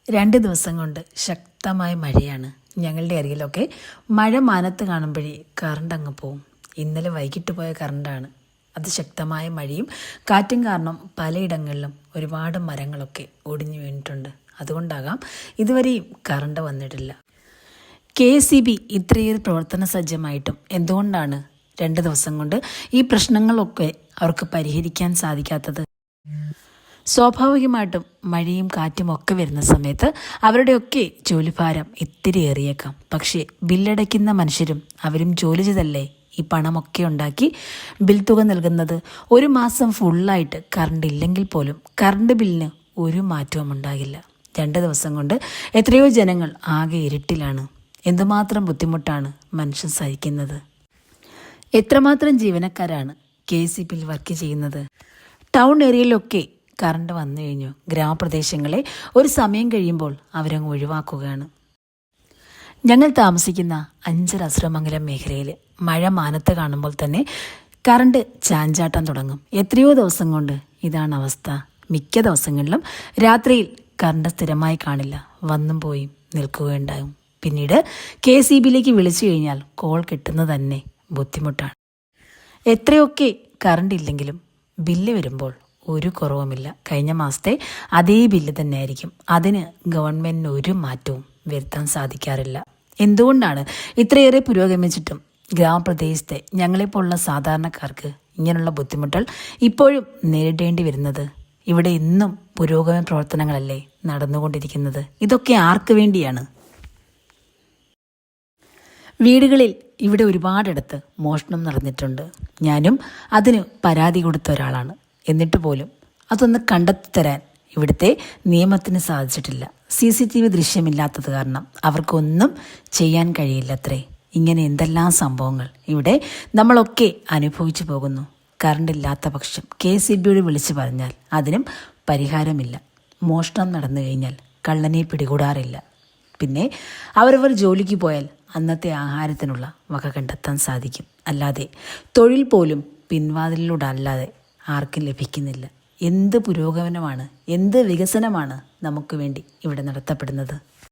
2 ദിവസം കൊണ്ട് ശക്തമായ മഴയാണ്. ഞങ്ങളുടെ അരികിലൊക്കെ മഴ മാനത്ത് കാണുമ്പോഴേ കറണ്ട് അങ്ങ് പോവും. ഇന്നലെ വൈകിട്ട് പോയ കറണ്ടാണ്. അതിശക്തമായ മഴയും കാറ്റും കാരണം പലയിടങ്ങളിലും ഒരുപാട് മരങ്ങളൊക്കെ ഒടിഞ്ഞു വീണിട്ടുണ്ട്. അതുകൊണ്ടാകാം ഇതുവരെയും കറണ്ട് വന്നിട്ടില്ല. KSEB ഇത്രയേറെ പ്രവർത്തന സജ്ജമായിട്ടും എന്തുകൊണ്ടാണ് 2 ദിവസം കൊണ്ട് ഈ പ്രശ്നങ്ങളൊക്കെ അവർക്ക് പരിഹരിക്കാൻ സാധിക്കാത്തത്? സ്വാഭാവികമായിട്ടും മഴയും കാറ്റും ഒക്കെ വരുന്ന സമയത്ത് അവരുടെയൊക്കെ ജോലിഭാരം ഇത്തിരി ഏറിയേക്കാം. പക്ഷേ ബില്ലടയ്ക്കുന്ന മനുഷ്യരും അവരും ജോലി ചെയ്തല്ലേ ഈ പണമൊക്കെ ഉണ്ടാക്കി ബിൽ തുക നൽകുന്നത്. ഒരു മാസം ഫുള്ളായിട്ട് കറണ്ട് ഇല്ലെങ്കിൽ പോലും കറണ്ട് ബില്ലിന് ഒരു മാറ്റവും ഉണ്ടാകില്ല. 2 ദിവസം കൊണ്ട് എത്രയോ ജനങ്ങൾ ആകെ ഇരുട്ടിലാണ്. എന്തുമാത്രം ബുദ്ധിമുട്ടാണ് മനുഷ്യൻ സഹിക്കുന്നത്. എത്രമാത്രം ജീവനക്കാരാണ് KSEBിൽ വർക്ക് ചെയ്യുന്നത്. ടൗൺ ഏരിയയിലൊക്കെ കറണ്ട് വന്നു കഴിഞ്ഞു. ഗ്രാമപ്രദേശങ്ങളെ ഒരു സമയം കഴിയുമ്പോൾ അവരങ്ങ് ഒഴിവാക്കുകയാണ്. ഞങ്ങൾ താമസിക്കുന്ന 5 അസുരമംഗലം മേഖലയിൽ മഴ മാനത്ത് കാണുമ്പോൾ തന്നെ കറണ്ട് ചാഞ്ചാട്ടം തുടങ്ങും. എത്രയോ ദിവസം കൊണ്ട് ഇതാണ് അവസ്ഥ. മിക്ക ദിവസങ്ങളിലും രാത്രിയിൽ കറണ്ട് സ്ഥിരമായി കാണില്ല. വന്നും പോയും നിൽക്കുകയുണ്ടാകും. പിന്നീട് KSEBിലേക്ക് വിളിച്ചു കഴിഞ്ഞാൽ കോൾ കിട്ടുന്നത് തന്നെ ബുദ്ധിമുട്ടാണ്. എത്രയൊക്കെ കറണ്ട് ഇല്ലെങ്കിലും ബില്ല് വരുമ്പോൾ ഒരു കുറവുമില്ല. കഴിഞ്ഞ മാസത്തെ അതേ ബില്ല് തന്നെ ആയിരിക്കും. അതിന് ഗവൺമെൻറ്റിന് ഒരു മാറ്റവും വരുത്താൻ സാധിക്കാറില്ല. എന്തുകൊണ്ടാണ് ഇത്രയേറെ പുരോഗമിച്ചിട്ടും ഗ്രാമപ്രദേശത്തെ ഞങ്ങളെപ്പോലുള്ള സാധാരണക്കാർക്ക് ഇങ്ങനെയുള്ള ബുദ്ധിമുട്ടുകൾ ഇപ്പോഴും നേരിടേണ്ടി വരുന്നത്? ഇവിടെ ഇന്നും പുരോഗമന പ്രവർത്തനങ്ങളല്ലേ നടന്നുകൊണ്ടിരിക്കുന്നത്. ഇതൊക്കെ ആർക്ക് വേണ്ടിയാണ്? വീടുകളിൽ ഇവിടെ ഒരുപാടിടത്ത് മോഷണം നടന്നിട്ടുണ്ട്. ഞാനും അതിന് പരാതി കൊടുത്ത ഒരാളാണ്. എന്നിട്ട് പോലും അതൊന്ന് കണ്ടെത്തി തരാൻ ഇവിടുത്തെ നിയമത്തിന് സാധിച്ചിട്ടില്ല. CCTV ദൃശ്യമില്ലാത്തത് കാരണം അവർക്കൊന്നും ചെയ്യാൻ കഴിയില്ലത്രേ. ഇങ്ങനെ എന്തെല്ലാം സംഭവങ്ങൾ ഇവിടെ നമ്മളൊക്കെ അനുഭവിച്ചു പോകുന്നു. കറണ്ടില്ലാത്ത പക്ഷം KSEBയോട് വിളിച്ചു പറഞ്ഞാൽ അതിനും പരിഹാരമില്ല. മോഷണം നടന്നു കഴിഞ്ഞാൽ കള്ളനെ പിടികൂടാറില്ല. പിന്നെ അവരവർ ജോലിക്ക് പോയാൽ അന്നത്തെ ആഹാരത്തിനുള്ള വക കണ്ടെത്താൻ സാധിക്കും. അല്ലാതെ തൊഴിൽ പോലും പിൻവാതിലിലൂടെ അല്ലാതെ ആർക്കും ലഭിക്കുന്നില്ല. എന്ത് പുരോഗമനമാണ്, എന്ത് വികസനമാണ് നമുക്ക് വേണ്ടി ഇവിടെ നടത്തപ്പെടുന്നത്?